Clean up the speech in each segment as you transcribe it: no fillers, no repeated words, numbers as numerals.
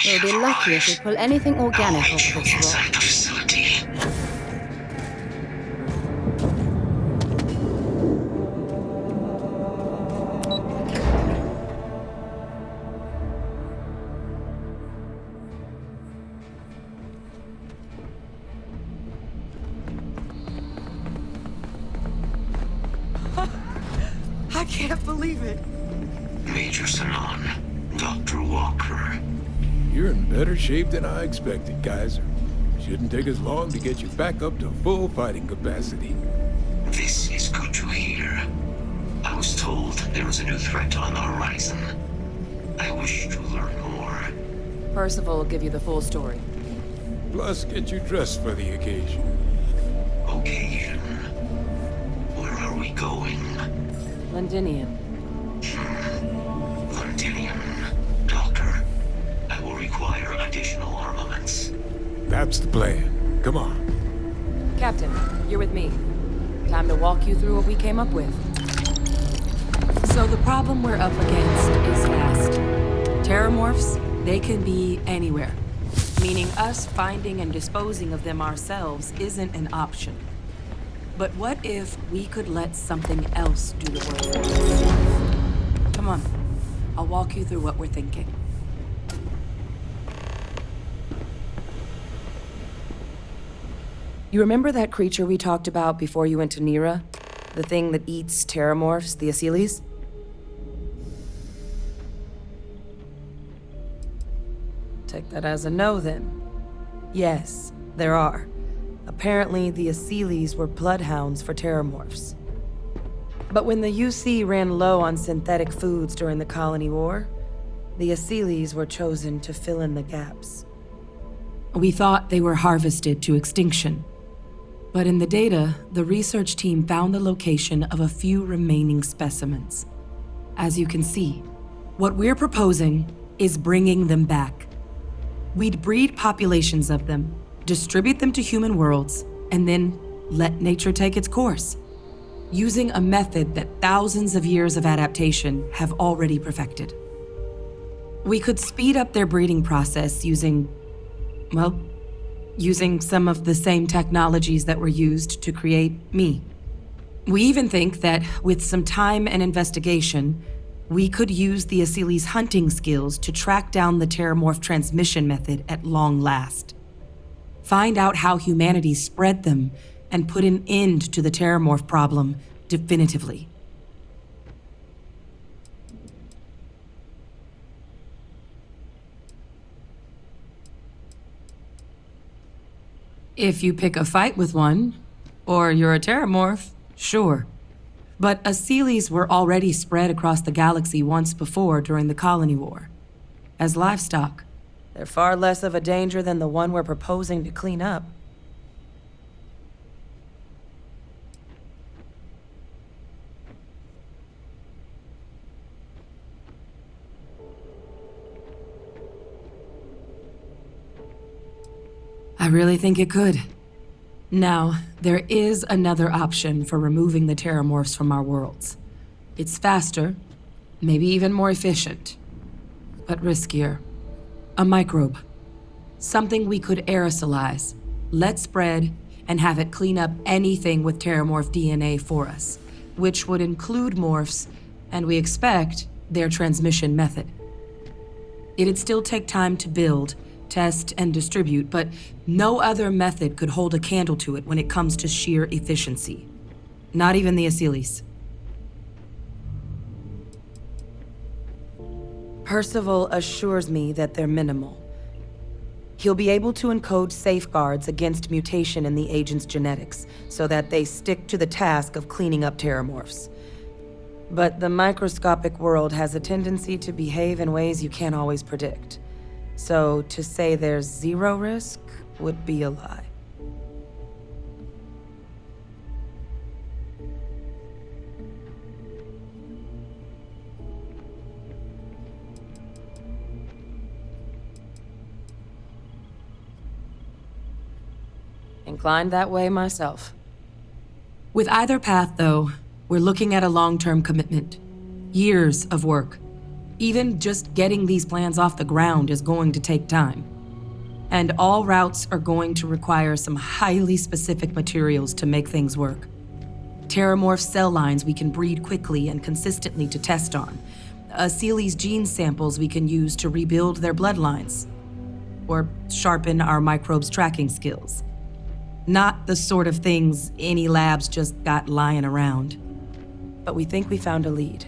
We'll be lucky if we pull anything organic off you this inside rock. the facility. I can't believe it. Major Sanon, Dr. Walker. You're in better shape than I expected, Kaiser. Shouldn't take us long to get you back up to full fighting capacity. This is good to hear. I was told there was a new threat on the horizon. I wish to learn more. Percival will give you the full story. Plus, get you dressed for the occasion. Occasion. Where are we going? Londinium. Londinium. Doctor, I will require additional armaments. That's the plan. Come on. Captain, you're with me. Time to walk you through what we came up with. So the problem we're up against is vast. Terramorphs, they can be anywhere. Meaning us finding and disposing of them ourselves isn't an option. But what if we could let something else do the work for us? Come on, I'll walk you through what we're thinking. You remember that creature we talked about before you went to Nira? The thing that eats terramorphs, the Asylees? Take that as a no, then. Yes, there are. Apparently, the Asylees were bloodhounds for terramorphs. But when the UC ran low on synthetic foods during the Colony War, the Asylees were chosen to fill in the gaps. We thought they were harvested to extinction. But in the data, the research team found the location of a few remaining specimens. As you can see, what we're proposing is bringing them back. We'd breed populations of them, distribute them to human worlds, and then let nature take its course, using a method that thousands of years of adaptation have already perfected. We could speed up their breeding process using some of the same technologies that were used to create me. We even think that with some time and investigation, we could use the Asylees' hunting skills to track down the terramorph transmission method at long last. Find out how humanity spread them and put an end to the terramorph problem definitively. If you pick a fight with one, or you're a terramorph, sure. But Asylees were already spread across the galaxy once before during the Colony War. As livestock, they're far less of a danger than the one we're proposing to clean up. I really think it could. Now, there is another option for removing the terramorphs from our worlds. It's faster, maybe even more efficient, but riskier. A microbe. Something we could aerosolize, let spread, and have it clean up anything with terramorph DNA for us, which would include morphs, and we expect their transmission method. It'd still take time to build, test, and distribute, but no other method could hold a candle to it when it comes to sheer efficiency. Not even the Asylees. Percival assures me that they're minimal. He'll be able to encode safeguards against mutation in the agent's genetics, so that they stick to the task of cleaning up terramorphs. But the microscopic world has a tendency to behave in ways you can't always predict. So to say there's zero risk would be a lie. Inclined that way myself. With either path, though, we're looking at a long-term commitment. Years of work. Even just getting these plans off the ground is going to take time. And all routes are going to require some highly specific materials to make things work. Terramorph cell lines we can breed quickly and consistently to test on. Sealy's gene samples we can use to rebuild their bloodlines. Or sharpen our microbes' tracking skills. Not the sort of things any labs just got lying around. But we think we found a lead.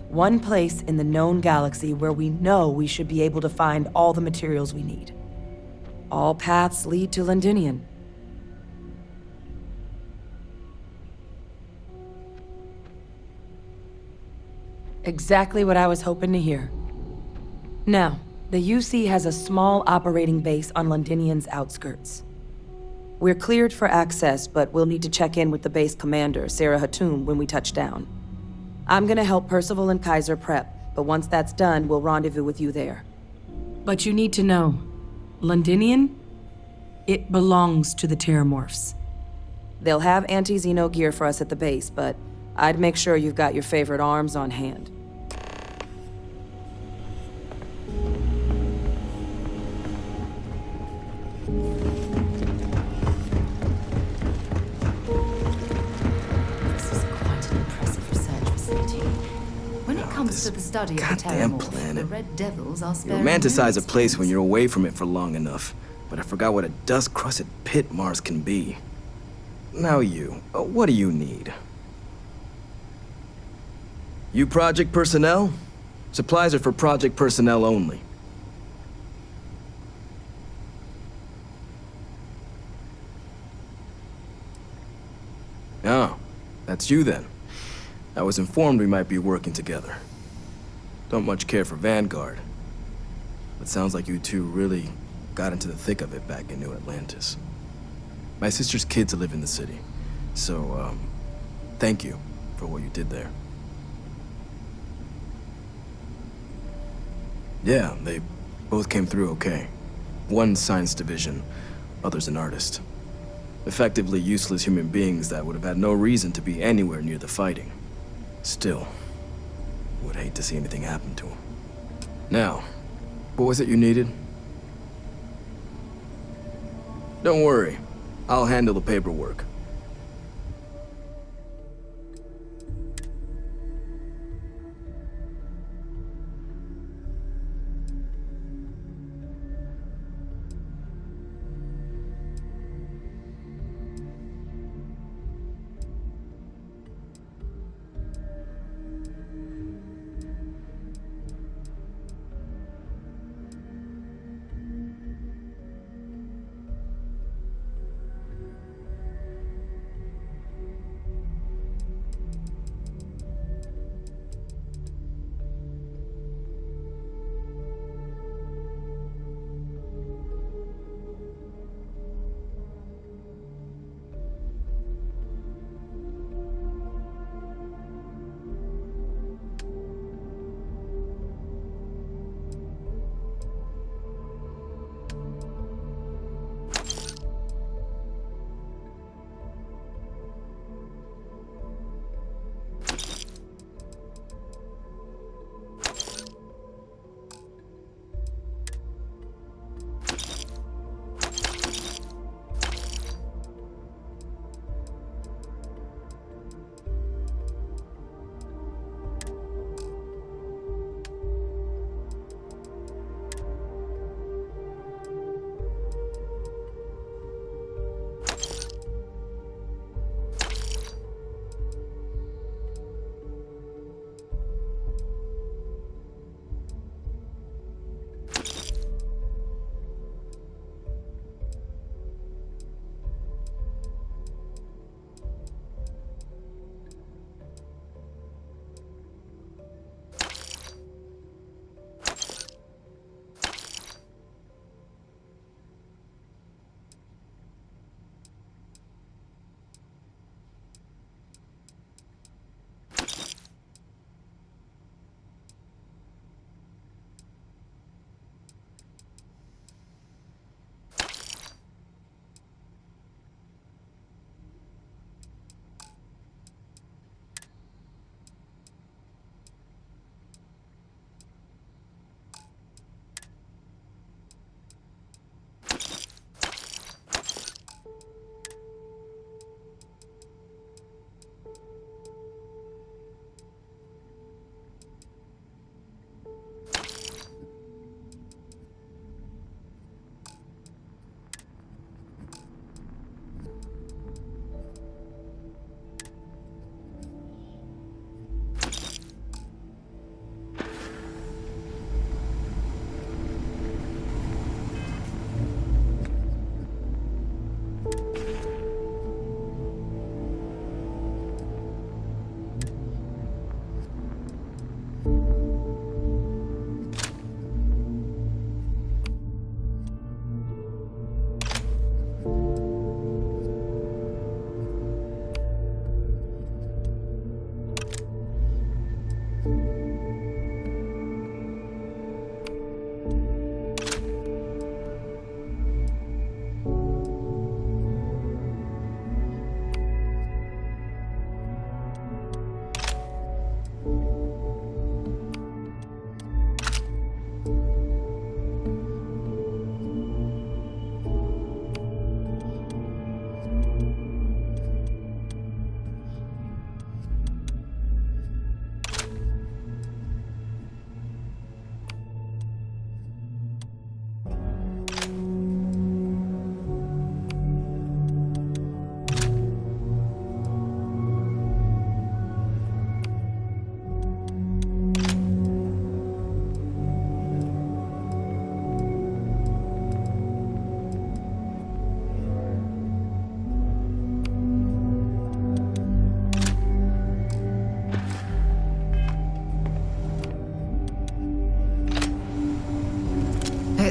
One place in the known galaxy where we know we should be able to find all the materials we need. All paths lead to Londinian. Exactly what I was hoping to hear. Now, the UC has a small operating base on Londinian's outskirts. We're cleared for access, but we'll need to check in with the base commander, Sarah Hatum, when we touch down. I'm gonna help Percival and Kaiser prep, but once that's done, we'll rendezvous with you there. But you need to know, Londinian? It belongs to the Terramorphs. They'll have anti-Xeno gear for us at the base, but I'd make sure you've got your favorite arms on hand. This is quite an impressive research facility. When it comes to the study of the goddamn Terramorphs, planet. the Red Devils are You sparing romanticize a no place when expense. you're away from it for long enough, but I forgot what a dust-crusted pit Mars can be. Now what do you need? You project personnel? Supplies are for project personnel only. Oh, that's you then. I was informed we might be working together. Don't much care for Vanguard. But sounds like you two really got into the thick of it back in New Atlantis. My sister's kids live in the city, so, thank you for what you did there. Yeah, they both came through okay. One science division, other's an artist. Effectively useless human beings that would have had no reason to be anywhere near the fighting. Still, would hate to see anything happen to them. Now, what was it you needed? Don't worry, I'll handle the paperwork.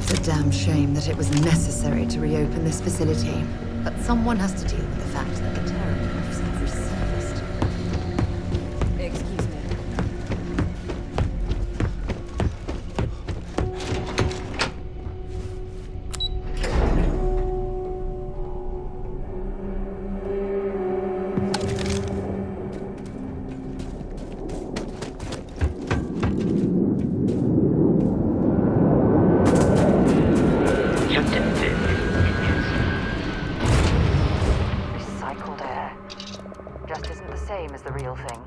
It's a damn shame that it was necessary to reopen this facility, but someone has to deal with the fact that the terrorists have resurfaced. Excuse me. Recycled air. Just isn't the same as the real thing.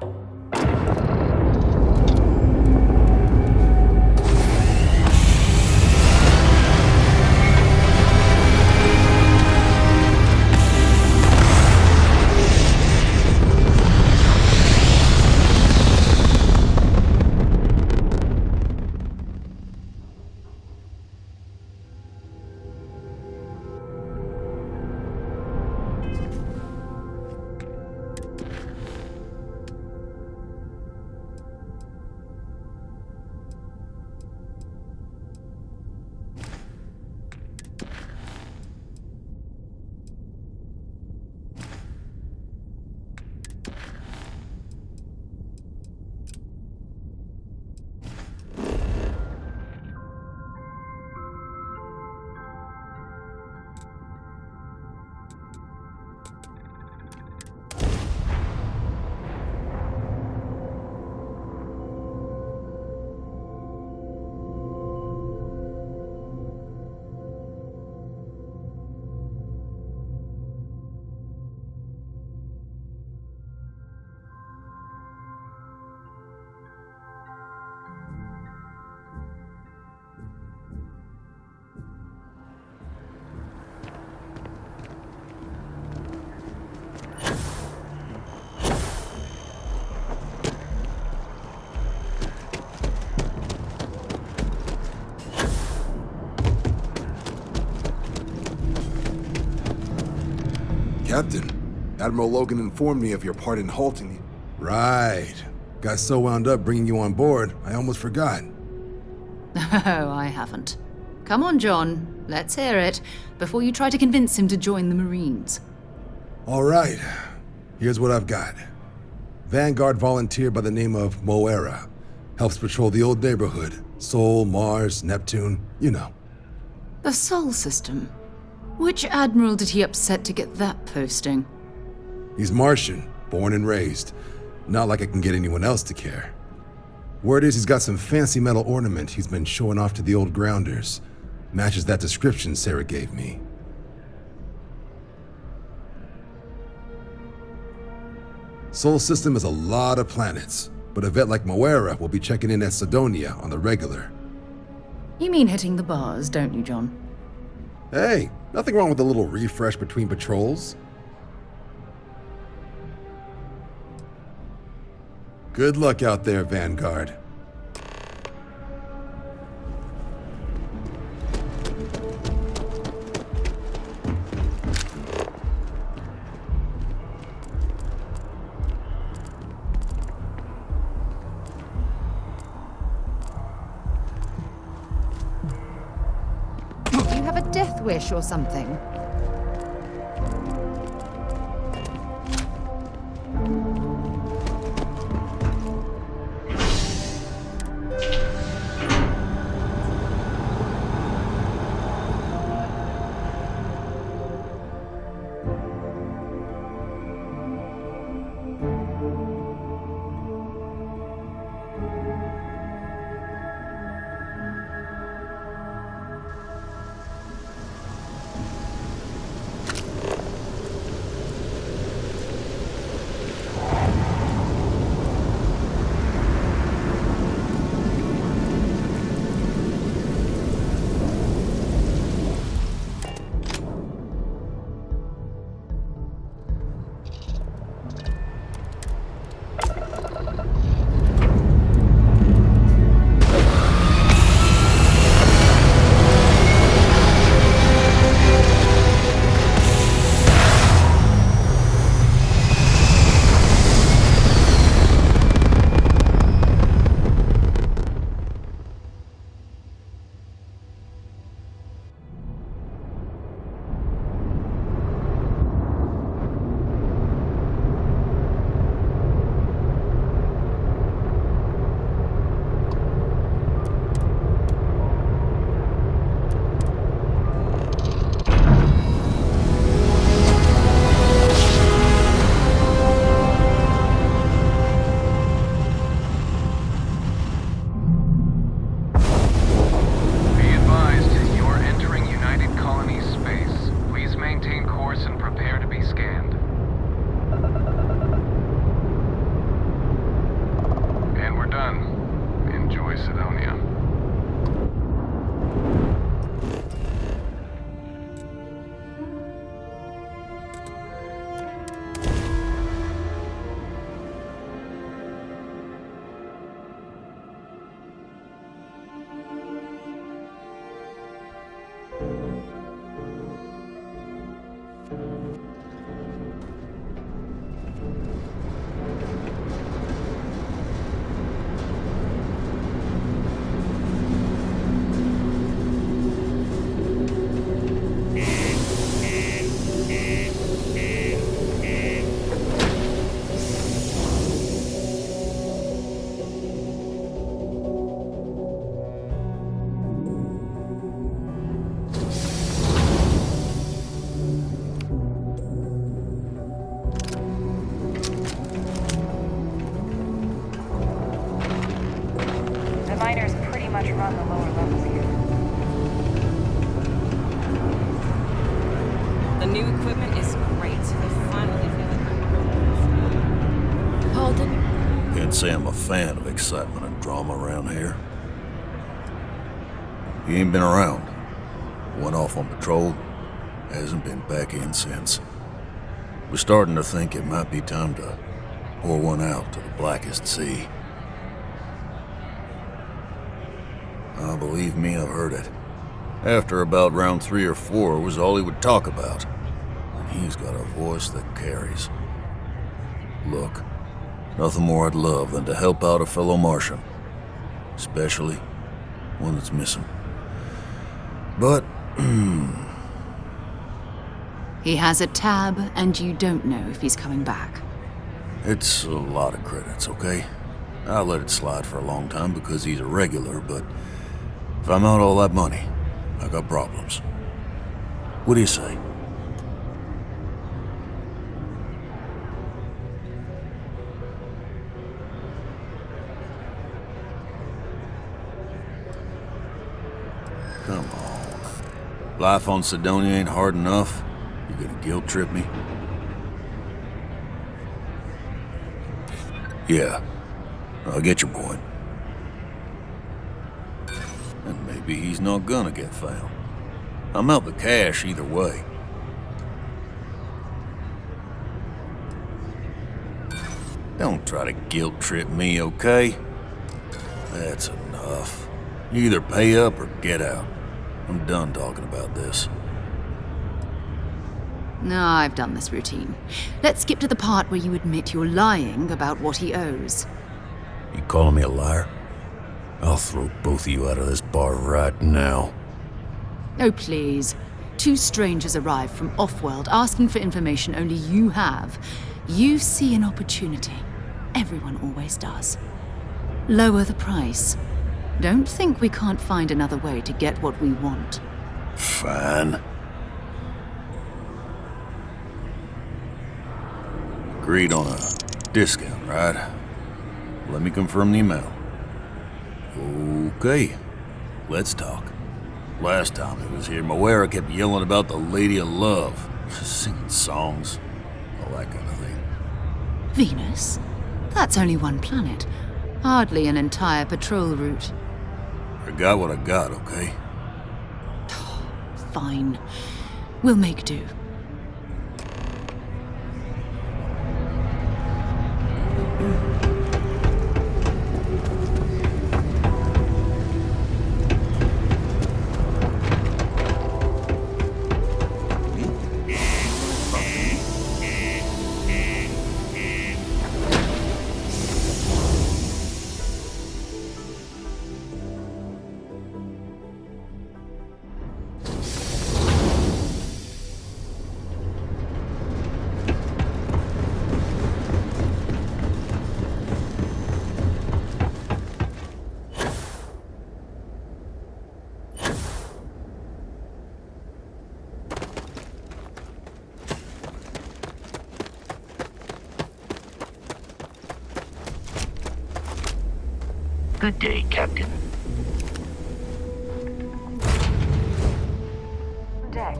Captain, Admiral Logan informed me of your part in halting. Right. Got so wound up bringing you on board, I almost forgot. Oh, I haven't. Come on, John. Let's hear it, before you try to convince him to join the Marines. All right. Here's what I've got. Vanguard volunteer by the name of Moira. Helps patrol the old neighborhood. Sol, Mars, Neptune, you know. The Sol system? Which admiral did he upset to get that posting? He's Martian, born and raised. Not like I can get anyone else to care. Word is he's got some fancy metal ornament he's been showing off to the old grounders. Matches that description Sarah gave me. Sol system is a lot of planets, but a vet like Moira will be checking in at Sidonia on the regular. You mean hitting the bars, don't you, John? Hey, nothing wrong with a little refresh between patrols. Good luck out there, Vanguard. Do you have a death wish or something? done. Enjoy Sidonia. The miners pretty much run the lower levels here. The new equipment is great. They finally feel like Pardon? Can't say I'm a fan of excitement and drama around here. He ain't been around. Went off on patrol. Hasn't been back in since. We're starting to think it might be time to pour one out to the blackest sea. Believe me, I've heard it. After about round 3 or 4 was all he would talk about. And he's got a voice that carries. Look, nothing more I'd love than to help out a fellow Martian. Especially one that's missing. But, He has a tab, and you don't know if he's coming back. it's a lot of credits, okay? I'll let it slide for a long time because he's a regular, but if I'm out all that money, I got problems. What do you say? Come on. Life on Sidonia ain't hard enough. You gonna guilt trip me? Yeah, I get your point. And maybe he's not gonna get found. I'm out the cash either way. Don't try to guilt trip me, okay? That's enough. You either pay up or get out. I'm done talking about this. No, I've done this routine. Let's skip to the part where you admit you're lying about what he owes. You calling me a liar? I'll throw both of you out of this bar right now. Oh, please. 2 strangers arrive from off-world asking for information only you have. You see an opportunity. Everyone always does. Lower the price. Don't think we can't find another way to get what we want. Fine. Agreed on a discount, right? Let me confirm the amount. Okay, let's talk. Last time he was here, Moira kept yelling about the Lady of Love, singing songs, all that kind of thing. Venus? That's only one planet. Hardly an entire patrol route. I got what I got, okay? Fine. We'll make do. Good day, Captain. Deck.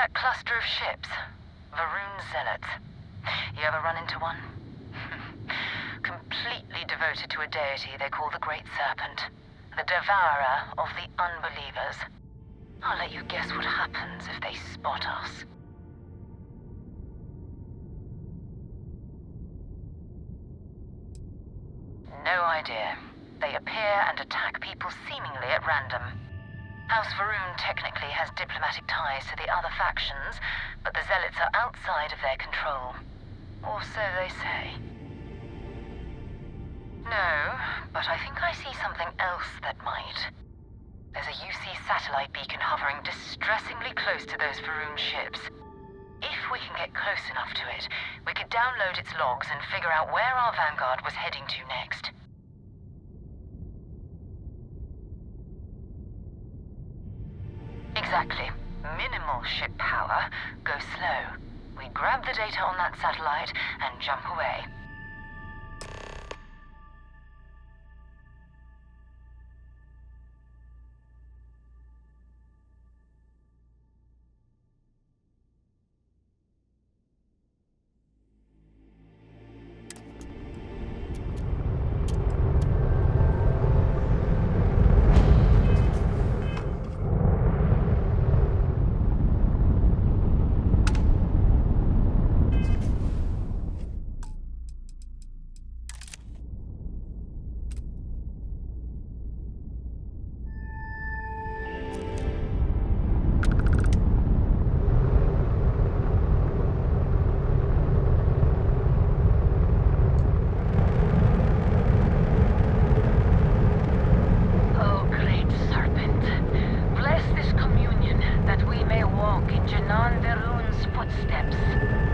that cluster of ships. Varun Zealots. You ever run into one? Completely devoted to a deity they call the Great Serpent. The devourer of the unbelievers. I'll let you guess what happens if they spot us. No idea. They appear and attack people seemingly at random. House Varun technically has diplomatic ties to the other factions, but the Zealots are outside of their control. Or so they say. No, but I think I see something else that might. There's a UC satellite beacon hovering distressingly close to those Varun ships. If we can get close enough to it, we could download its logs and figure out where our vanguard was heading to next. Exactly. Minimal ship power. Go slow. We grab the data on that satellite and jump away. Footsteps.